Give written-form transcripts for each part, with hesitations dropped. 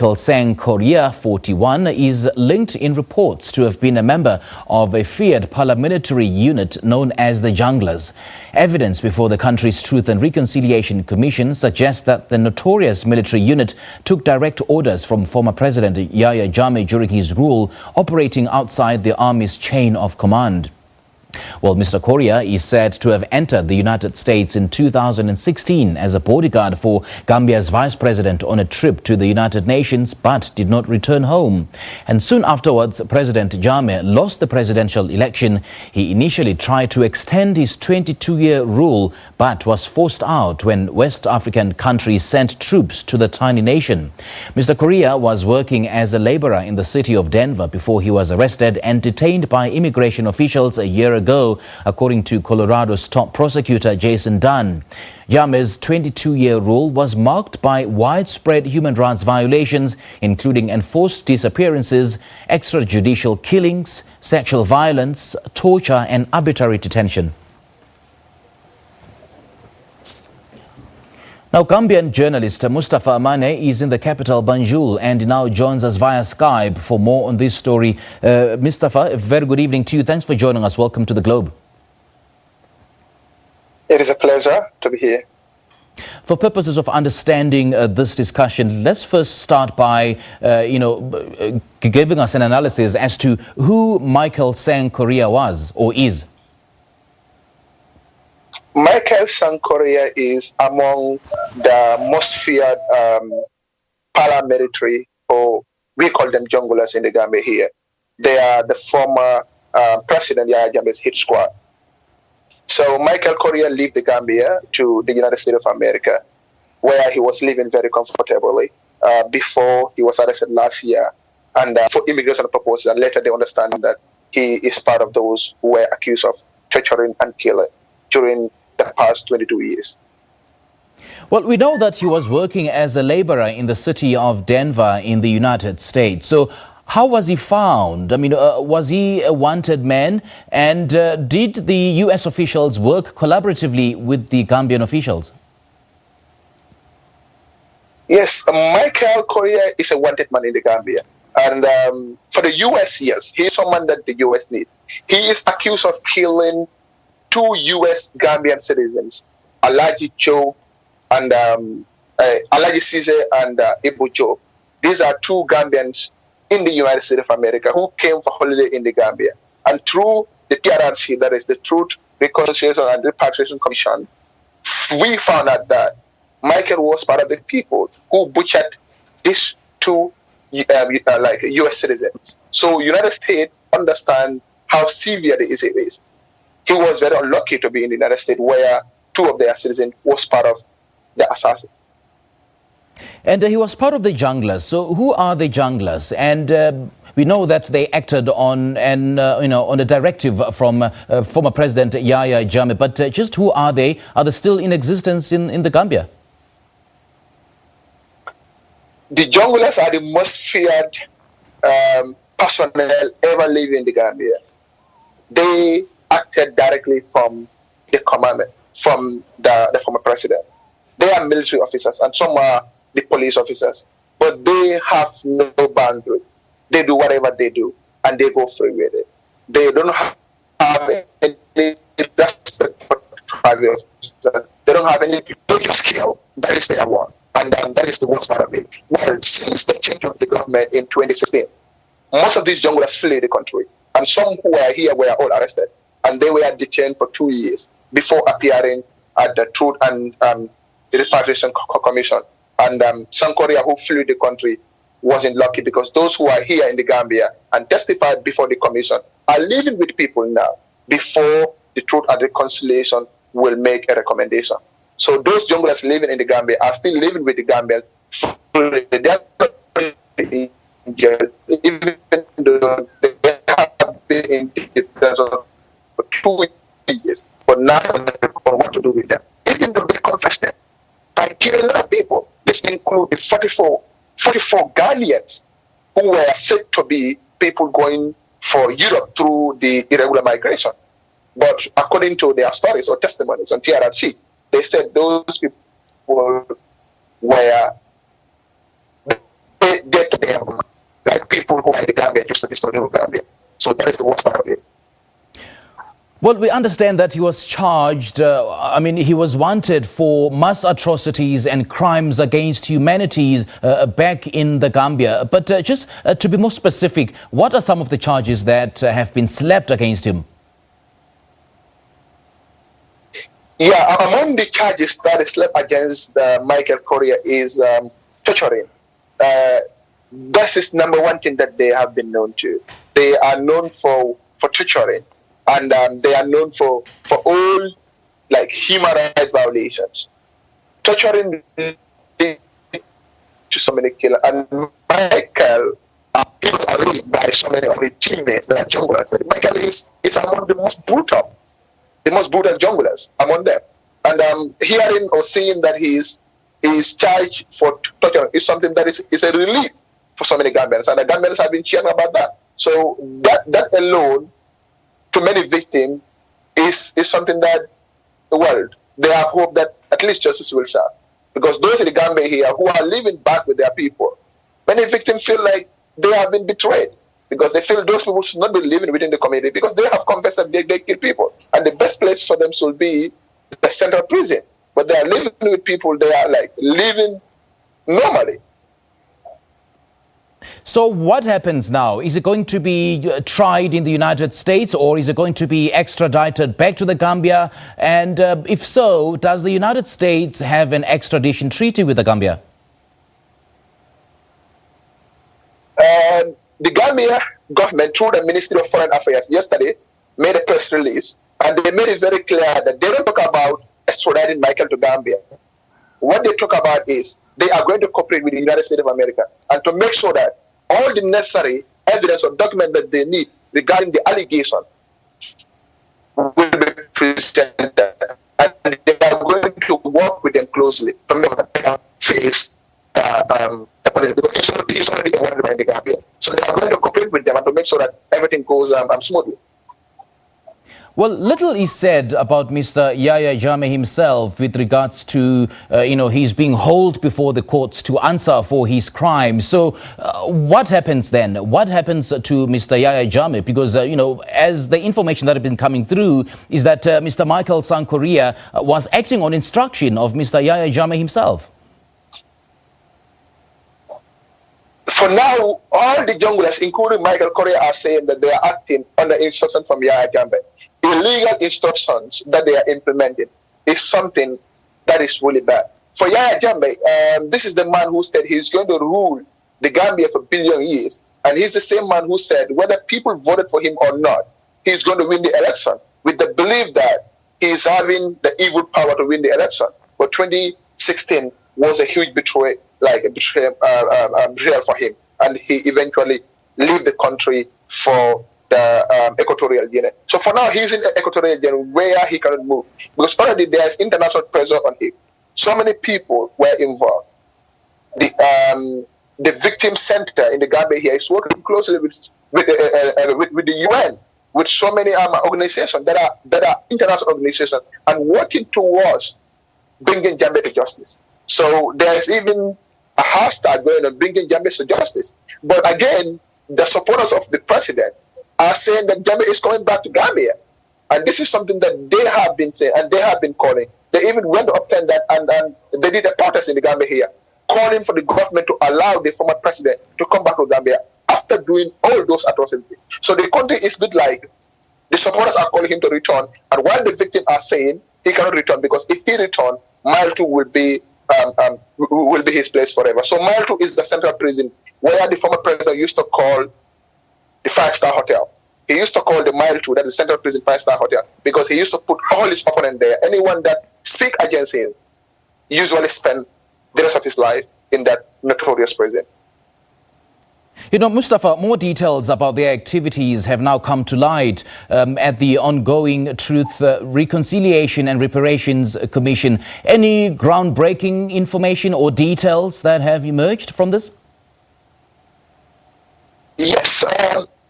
Sang Correa, 41, is linked in reports to have been a member of a feared paramilitary unit known as the Junglers. Evidence before the country's Truth and Reconciliation Commission suggests that the notorious military unit took direct orders from former President Yahya Jammeh during his rule, operating outside the army's chain of command. Well, Mr. Correa is said to have entered the United States in 2016 as a bodyguard for Gambia's vice president on a trip to the United Nations, but did not return home. And soon afterwards, President Jammeh lost the presidential election. He initially tried to extend his 22-year rule, but was forced out when West African countries sent troops to the tiny nation. Mr. Correa was working as a laborer in the city of Denver before he was arrested and detained by immigration officials a year ago, according to Colorado's top prosecutor Jason Dunn. Jammeh's 22-year rule was marked by widespread human rights violations, including enforced disappearances, extrajudicial killings, sexual violence, torture and arbitrary detention. Now, Gambian journalist Mustapha Manneh is in the capital Banjul and now joins us via Skype for more on this story. Mustapha, a very good evening to you. Thanks for joining us. Welcome to the Globe. It is a pleasure to be here. For purposes of understanding this discussion, let's first start by, giving us an analysis as to who Michael Sang Correa was or is. Michael Sang Correa is among the most feared paramilitary, or we call them junglers in the Gambia here. They are the former President Yahya Jammeh's hit squad. So Michael Correa left the Gambia to the United States of America, where he was living very comfortably before he was arrested last year and for immigration purposes. And later they understand that he is part of those who were accused of torturing and killing during the past 22 years. Well, we know that he was working as a laborer in the city of Denver in the United States. So how was he found? I mean, was he a wanted man? And did the U.S. officials work collaboratively with the Gambian officials? Yes, Michael Correa is a wanted man in the Gambia. And for the U.S., yes, he is someone that the U.S. needs. He is accused of killing 2 U.S. Gambian citizens, Alaji Joe and Alaji Cisse and Ibu Joe. These are 2 Gambians in the United States of America who came for holiday in the Gambia. And through the TRRC, that is the Truth, Reconciliation and Repatriation Commission, we found out that Michael was part of the people who butchered these 2 U.S. citizens. So United States understand how severe the issue is. He was very unlucky to be in the United States where 2 of their citizens was part of the assassin. And he was part of the Junglers. So who are the Junglers? And we know that they acted on on a directive from former President Yahya Jammeh. But just who are they? Are they still in existence in the Gambia? The Junglers are the most feared personnel ever living in the Gambia. They acted directly from the commandment, from the former president. They are military officers and some are the police officers, but they have no boundary. They do whatever they do and they go free with it. They don't have any respect for private officers. They don't have any skill. That is their one. And that is the worst part of it. Well, since the change of the government in 2016, most of these junglers fled the country. And some who were here were all arrested. And they were detained for 2 years before appearing at the Truth and Repatriation Commission. And Sang Correa, who fled the country, wasn't lucky because those who are here in the Gambia and testified before the commission are living with people now before the Truth and Reconciliation will make a recommendation. So those junglers living in the Gambia are still living with the Gambians. They are not in jail, even though they have been in detention for 2 years, but now they don't know what to do with them. Even though they confessed them by killing a lot of people, this includes the 44 Ghanaians who were said to be people going for Europe through the irregular migration. But according to their stories or testimonies on TRRC, they said those people were, they history of Gambia. So that is the worst part of it. Well, we understand that he was charged, he was wanted for mass atrocities and crimes against humanity back in the Gambia. But just to be more specific, what are some of the charges that have been slapped against him? Yeah, among the charges that is slapped against Michael Correa is torturing. This is number one thing that they have been known to. They are known for torturing. And they are known for all human rights violations, torturing to so many killers. And Michael, he was arraigned by so many of his teammates that are junglers. Michael is among the most brutal junglers among them. And hearing or seeing that he is charged for torture is something that is a relief for so many Gambians, and the Gambians have been cheering about that. So that alone, to many victims, is something that, well, they have hope that at least justice will serve. Because those in the Gambia here who are living back with their people, many victims feel like they have been betrayed because they feel those people should not be living within the community because they have confessed that they kill people. And the best place for them should be the central prison. But they are living with people, they are living normally. So what happens now? Is it going to be tried in the United States, or is it going to be extradited back to the Gambia? And if so, does the United States have an extradition treaty with the Gambia? The Gambia government, through the Ministry of Foreign Affairs, yesterday made a press release, and they made it very clear that they don't talk about extraditing Michael to Gambia. What they talk about is they are going to cooperate with the United States of America and to make sure that all the necessary evidence or document that they need regarding the allegation will be presented. And they are going to work with them closely to make them face he's already a wonder in the Gambia. So they are going to cooperate with them and to make sure that everything goes smoothly. Well, little is said about Mr. Yaya Jammeh himself with regards to, he's being hauled before the courts to answer for his crimes. So what happens then? What happens to Mr. Yaya Jammeh? Because, as the information that has been coming through is that Mr. Michael Sang Correa was acting on instruction of Mr. Yaya Jammeh himself. For now, all the junglers, including Michael Correa, are saying that they are acting under instruction from Yaya Jammeh. Illegal instructions that they are implementing is something that is really bad. For Yaya Jammeh, this is the man who said he's going to rule the Gambia for a billion years. And he's the same man who said whether people voted for him or not, he's going to win the election with the belief that he's having the evil power to win the election. But 2016 was a huge betrayal for him. And he eventually left the country for the Equatorial Guinea. So for now, he's in Equatorial Guinea where he cannot move. Because already there is international pressure on him. So many people were involved. The victim center in the Gambia here is working closely with the UN, with so many organizations that are international organizations, and working towards bringing Jammeh to justice. So there is even a hashtag going on bringing Jammeh to justice. But again, the supporters of the president are saying that Jammeh is coming back to Gambia. And this is something that they have been saying and they have been calling. They even went up to that and they did a protest in the Gambia here, calling for the government to allow the former president to come back to Gambia after doing all those atrocities. So the country is a bit like the supporters are calling him to return, and while the victims are saying he cannot return because if he returns, Mile 2 will be his place forever. So Mile 2 is the central prison where the former president used to call the 5-star hotel. He used to call the Mile 2, that is the central prison, 5-star hotel, because he used to put all his opponents there. Anyone that speak against him usually spend the rest of his life in that notorious prison. Mustapha, more details about their activities have now come to light at the ongoing Truth, Reconciliation and Reparations Commission. Any groundbreaking information or details that have emerged from this? Yes,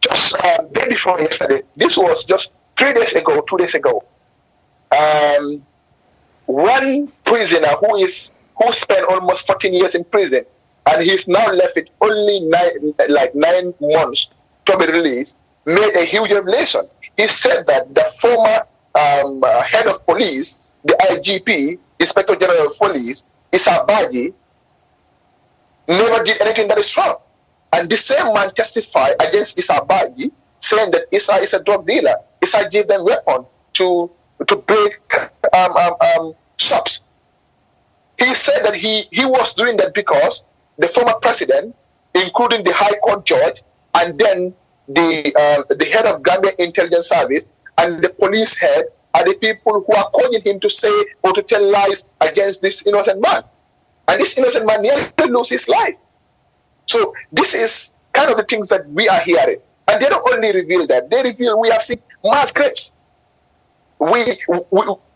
just day before yesterday. This was just 2 days ago. One prisoner who spent almost 14 years in prison, and he's now left with only 9 months to be released, made a huge revelation. He said that the former head of police, the IGP, Inspector General of Police, Issa Baji, never did anything that is wrong. And the same man testified against Issa Baji, saying that Issa is a drug dealer. Issa gave them weapons to break shops. He said that he was doing that because the former president, including the High Court judge, and then the head of Gambian Intelligence Service and the police head are the people who are calling him to say or to tell lies against this innocent man. And this innocent man nearly loses his life. So this is kind of the things that we are hearing. And they don't only reveal that, they reveal we have seen mass graves. We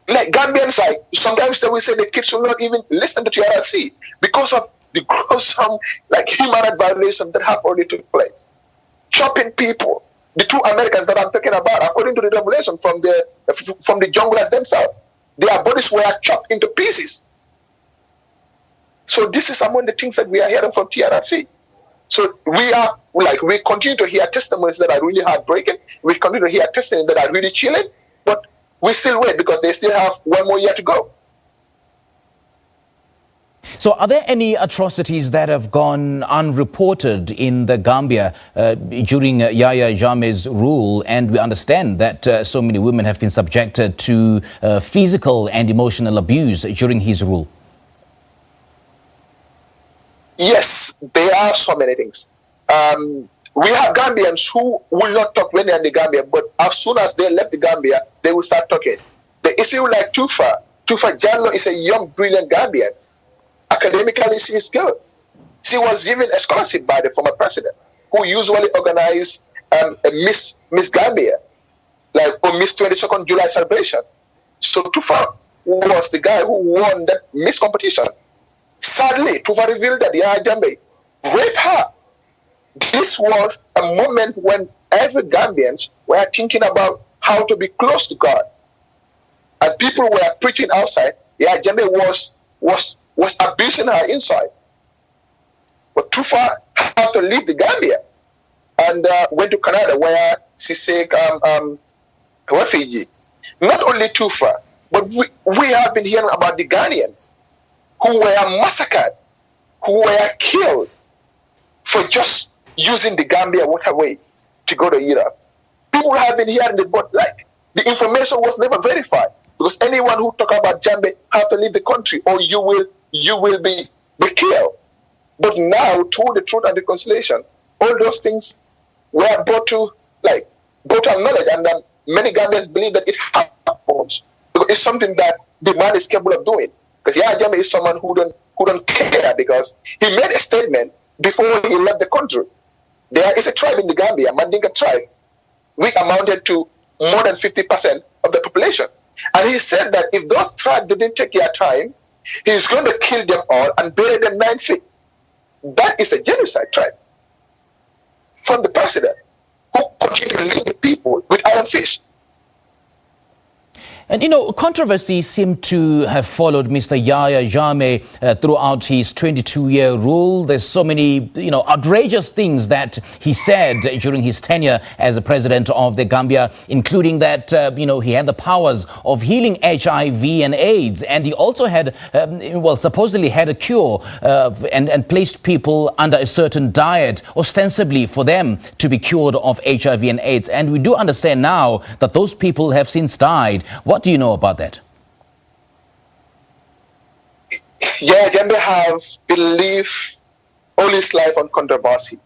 like Gambians, like sometimes they will say the kids will not even listen to TRC because of the gruesome human rights violations that have already took place. Chopping people. The two Americans that I'm talking about, according to the revelation from the junglers themselves, their bodies were chopped into pieces. So this is among the things that we are hearing from TRC. So we continue to hear testimonies that are really heartbreaking. We continue to hear testimonies that are really chilling, but we still wait because they still have 1 more year to go. So are there any atrocities that have gone unreported in the Gambia during Yaya Jammeh's rule? And we understand that so many women have been subjected to physical and emotional abuse during his rule. Yes, there are so many things. We have Gambians who will not talk when they're in the Gambia, but as soon as they left the Gambia, they will start talking. The issue like Tufa Jallo is a young, brilliant Gambian. Academically, she is good. She was given a scholarship by the former president, who usually organized a Miss Gambia, or Miss 22nd July celebration. So Tufa was the guy who won that Miss competition. Sadly, Tufa revealed that Yahya Jammeh raped her. This was a moment when every Gambians were thinking about how to be close to God. And people were preaching outside. Yahya Jammeh was abusing her inside. But Tufa had to leave the Gambia and went to Canada, where she seek refugee. Not only Tufa, but we have been hearing about the Ghanaians who were massacred, who were killed for just using the Gambia waterway to go to Europe. People have been hearing it, but the information was never verified, because anyone who talk about Jammeh have to leave the country or you will be killed. But now, through the Truth and Reconciliation, all those things were brought to knowledge, and many Gambians believe that it happens because it's something that the man is capable of doing. Because Yahya Jammeh is someone who don't care, because he made a statement before he left the country. There is a tribe in the Gambia, Mandinka tribe, which amounted to more than 50% of the population. And he said that if those tribes didn't take their time, he's going to kill them all and bury them 9 feet. That is a genocide tribe from the president, who continued to lead the people with iron fist. And, controversy seemed to have followed Mr. Yahya Jammeh throughout his 22-year rule. There's so many, outrageous things that he said during his tenure as the president of the Gambia, including that, he had the powers of healing HIV and AIDS. And he also had, supposedly had a cure and placed people under a certain diet, ostensibly for them to be cured of HIV and AIDS. And we do understand now that those people have since died. What do you know about that? Yahya Jammeh have believed all his life on controversy.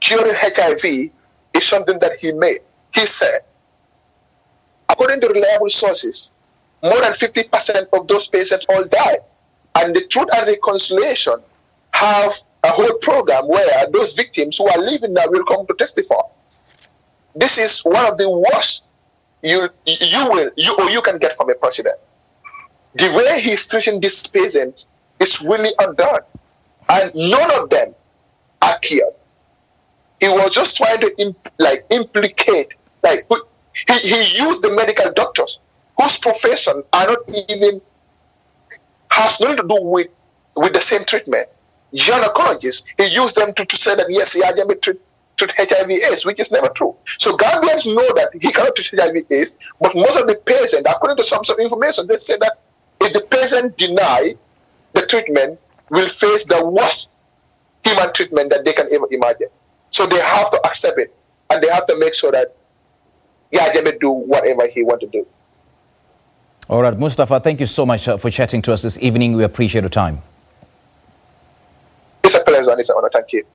Curing HIV is something that he made. He said, according to reliable sources, more than 50% of those patients all died. And the Truth and Reconciliation have a whole program where those victims who are living now will come to testify. This is one of the worst you can get from a president. The way he's treating these patients is really undone, and none of them are killed. He was just trying to implicate. He used the medical doctors whose profession are not even has nothing to do with the same treatment. Gynecologists, he used them to say that yes, Yahya Jammeh treat treat HIV/AIDS, which is never true. So Gambians know that he cannot treat HIV/AIDS, but most of the patients, according to some information, they say that if the patient deny the treatment, will face the worst human treatment that they can ever imagine. So they have to accept it, and they have to make sure that Yaya Jammeh do whatever he want to do. All right, Mustapha, thank you so much for chatting to us this evening. We appreciate your time. It's a pleasure and it's an honor. Thank you.